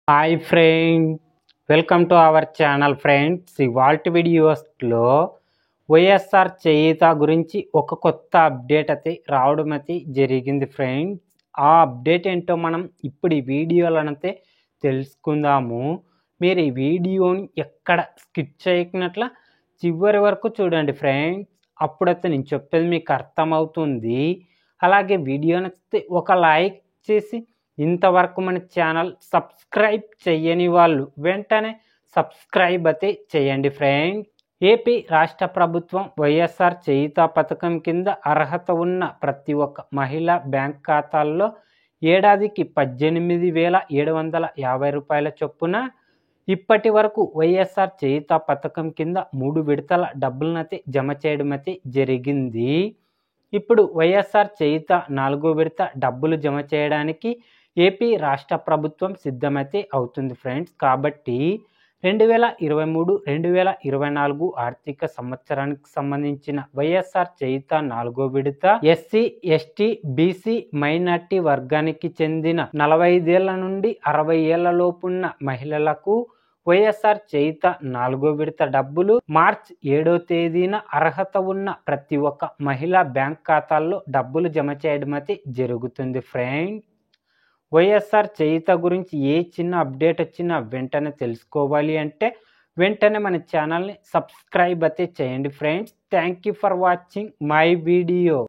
Hi friend, welcome to our channel friends. ఇవాల్టి వీడియోస్లో వైఎస్ఆర్ చేయూత గురించి ఒక కొత్త అప్డేట్ అయితే రావడం అయితే జరిగింది ఫ్రెండ్స్. ఆ అప్డేట్ ఏంటో మనం ఇప్పుడు ఈ వీడియోలనైతే తెలుసుకుందాము. మీరు ఈ వీడియోని ఎక్కడ స్కిప్ చేయకున్నట్ల చివరి వరకు చూడండి ఫ్రెండ్స్. అప్పుడైతే నేను చెప్పేది మీకు అర్థమవుతుంది. అలాగే వీడియో నచ్చితే ఒక లైక్ చేసి ఇంతవరకు మన ఛానల్ సబ్స్క్రైబ్ చేయని వాళ్ళు వెంటనే సబ్స్క్రైబ్ అయితే చేయండి ఫ్రెండ్స్. ఏపీ రాష్ట్ర ప్రభుత్వం వైఎస్ఆర్ చేయూత పథకం కింద అర్హత ఉన్న ప్రతి ఒక్క మహిళా బ్యాంక్ ఖాతాల్లో ఏడాదికి 18,750 రూపాయల చొప్పున ఇప్పటి వరకు వైఎస్ఆర్ చేయూత పథకం కింద 3 విడతల డబ్బులనైతే జమ చేయడం అయితే జరిగింది. ఇప్పుడు వైఎస్ఆర్ చేయూత 4వ విడత డబ్బులు జమ చేయడానికి ఏపీ రాష్ట్ర ప్రభుత్వం సిద్ధమైతే అవుతుంది ఫ్రెండ్స్. కాబట్టి 2023-2024 ఆర్థిక సంవత్సరానికి సంబంధించిన వైఎస్ఆర్ చేయూత 4వ విడత ఎస్సీ, ఎస్టీ, బీసీ, మైనార్టీ వర్గానికి చెందిన 45 ఏళ్ల నుండి 60 ఏళ్ల లోపున్న మహిళలకు వైఎస్ఆర్ చేయూత 4వ విడత డబ్బులు మార్చి 7వ తేదీన అర్హత ఉన్న ప్రతి ఒక్క మహిళా బ్యాంక్ ఖాతాల్లో డబ్బులు జమ చేయడం అయితే జరుగుతుంది ఫ్రెండ్. వైఎస్ఆర్ చేయూత గురించి ఏ చిన్న అప్డేట్ వచ్చినా వెంటనే తెలుసుకోవాలి అంటే వెంటనే మన ఛానల్ని సబ్స్క్రైబ్ అయితే చేయండి friends. Thank you for watching my video.